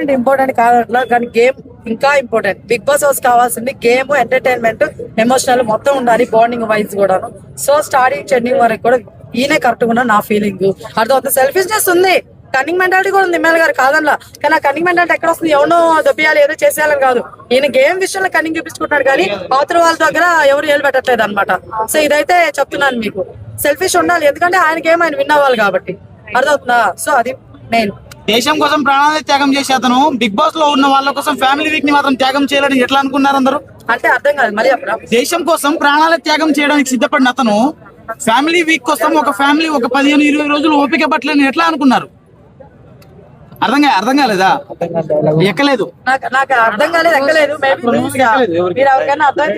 Entertainment important కాదంట్లో, కానీ game ఇంకా important. Big boss house కావాల్సింది గేమ్, ఎంటర్టైన్మెంట్, ఎమోషనల్ మొత్తం ఉండాలి, బాండింగ్ వైజ్ కూడాను. సో స్టార్టింగ్ ఎండింగ్ వరకు కూడా ఈయనే కరెక్ట్ గా నా ఫీలింగ్. అర్థం సెల్ఫిష్నెస్ ఉంది, కన్నింగ్ మెంటాలిటీ కూడా ఉంది ఎమ్మెల్యే గారు కాదనలా. కానీ ఆ కన్నింగ్ మెంటాలిటీ ఎక్కడ వస్తుంది? ఎవనో దొబ్బియాలి, ఏదో చేసేయాలని కాదు. ఈయన గేమ్ విషయంలో కన్నింగ్ చూపించుకుంటున్నాడు, కానీ అవతల వాళ్ళ దగ్గర ఎవరు ఏలు పెట్టట్లేదు అనమాట. సో ఇదైతే చెప్తున్నాను మీకు, సెల్ఫిష్ ఉండాలి, ఎందుకంటే ఆయన గేమ్ ఆయన విన్ అవ్వాలి కాబట్టి. అర్థమవుతుందా? సో అది మెయిన్. దేశం కోసం ప్రాణాలు త్యాగం చేసే అతను బిగ్ బాస్ లో ఉన్న వాళ్ళ కోసం ఫ్యామిలీ వీక్ ని మాత్రం త్యాగం చేయాలని ఎట్లా అనుకున్నారు అందరూ? అంటే అర్థం కాదు, మళ్ళీ అప్పుడు దేశం కోసం ప్రాణాల త్యాగం చేయడానికి సిద్ధపడిన అతను ఫ్యామిలీ వీక్ కోసం ఒక ఫ్యామిలీ ఒక 15-20 రోజులు ఓపిక పట్టలేని ఎట్లా అనుకున్నారు? అర్థం కాలేదా? ఎక్కలేదు, నాకు అర్థం కాలేదు, ఎక్కలేదు. మీరు ఎవరికైనా అర్థం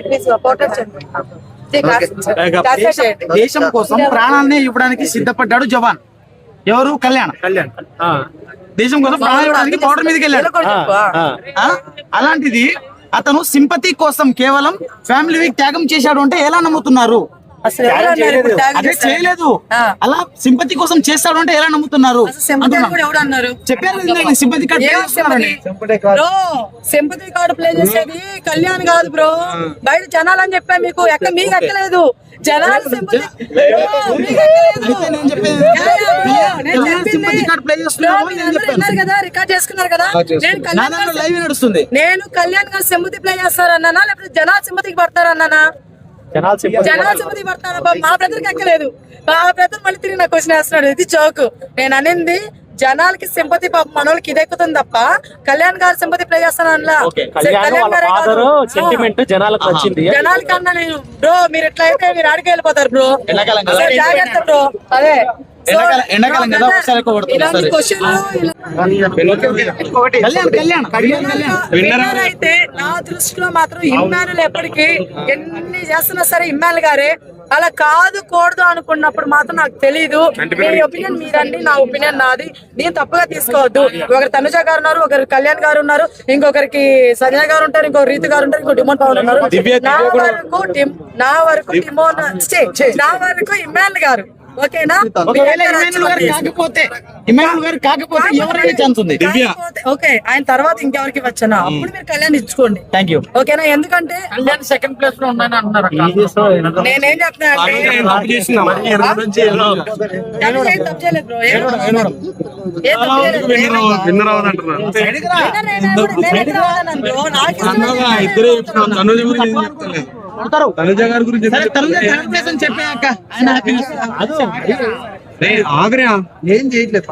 దేశం కోసం ప్రాణాన్ని ఇవ్వడానికి సిద్ధపడ్డాడు జవాన్. ఎవరు? కళ్యాణ్. దేశం కోసం ప్రాణాలు ఇవ్వడానికి బోర్డర్ మీదకి వెళ్ళాడు. అలాంటిది అతను సింపతి కోసం కేవలం ఫ్యామిలీ వీక్ త్యాగం చేశాడు అంటే ఎలా నమ్ముతున్నారు? అదే చేయలేదు, అలా సింపతి కోసం చేస్తాడు అంటే ఎలా నమ్ముతున్నారు? చెప్పారు sympathy card, sympathy card play చేసేది కళ్యాణ్ కాదు బ్రో, బయట జనాలు అని చెప్పా మీకు. మీకు ఎక్కలేదు జనాలు సింపతి కదా, రికార్డ్ చేసుకున్నారు కదా. నేను కళ్యాణ్ గారు సింపతి ప్లే చేస్తారన్నానా, లేకపోతే జనాలు సింపతికి పడతారన్నానా? జనాలు సింపతికి పడతారా? మా బ్రదర్కి ఎక్కలేదు. మా బ్రదర్ మళ్ళీ తిరిగి నాకు క్వశ్చన్ వేస్తున్నాడు. ఇది జోక్. నేను అనేది జనాలకి సింపతి, మనోళ్ళకి ఇది ఎక్కుతుంది తప్ప కళ్యాణ్ గారు సింపతి ప్లే చేస్తాను అనలా. జనాలకి అన్నా నేను బ్రో, మీరు ఎట్లా అయితే మీరు ఆడికి వెళ్ళిపోతారు బ్రో, జాగ్రత్త బ్రో. అదే అయితే నా దృష్టిలో మాత్రం ఇమ్మానుల్ ఎప్పటికీ ఎన్ని చేస్తున్నా సరే ఇమ్మానుల్ గారే. అలా కాదు కూడదు అనుకున్నప్పుడు మాత్రం నాకు తెలీదు. మీ ఒపీనియన్ మీరండి, నా ఒపీనియన్ నాది. నేను తప్పుగా తీసుకోవద్దు. ఒకరు తనుజ గారు ఉన్నారు, ఒకరు కళ్యాణ్ గారు ఉన్నారు, ఇంకొకరికి సంజయ్ గారు ఉంటారు, ఇంకొక రీతి గారు ఉంటారు, ఇంకో డిమోన్ పవన్ ఉన్నారు. నా వరకు ఇమ్మానుల్ గారు ఓకేనా? ఓకే, ఆయన తర్వాత ఇంకెవరికి వచ్చానా అప్పుడు మీరు కళ్యాణ్ ఇచ్చుకోండి. ఓకేనా? ఎందుకంటే సెకండ్ ప్లేస్ లో ఉన్నాను అంటున్నారు. నేనేం చెప్తున్నా తనుజ గారి గురించి చెప్పాక ఆగ్రహ ఏం చేయట్లేదు.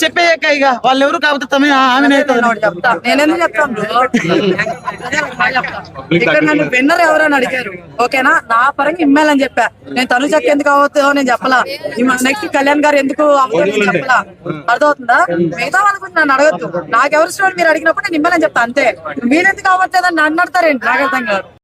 చెప్పాక ఇక వాళ్ళు ఎవరు కాకపోతే నేనెందుకు చెప్తాను బ్రో? ఇక్కడ నన్ను విన్నర్ ఎవరని అడిగారు. ఓకేనా? నా పరంగా ఇమ్మాయిల్ అని చెప్పా. నేను తనుజకి ఎందుకు అవుతుందో నేను చెప్పలా. నెక్స్ట్ కళ్యాణ్ గారు ఎందుకు అవుతుందో చెప్పలా. అర్థమవుతుందా? మిగతా వాళ్ళకు నన్ను అడగద్దు. నాకెవరు ఇష్టం మీరు అడిగినప్పుడు నేను ఇమ్మాయిల్ అని చెప్తా అంతే. మీరెందుకు అవ్వట్లేదని నన్ను అడతారేంటి? నాకు అర్థం కాదు.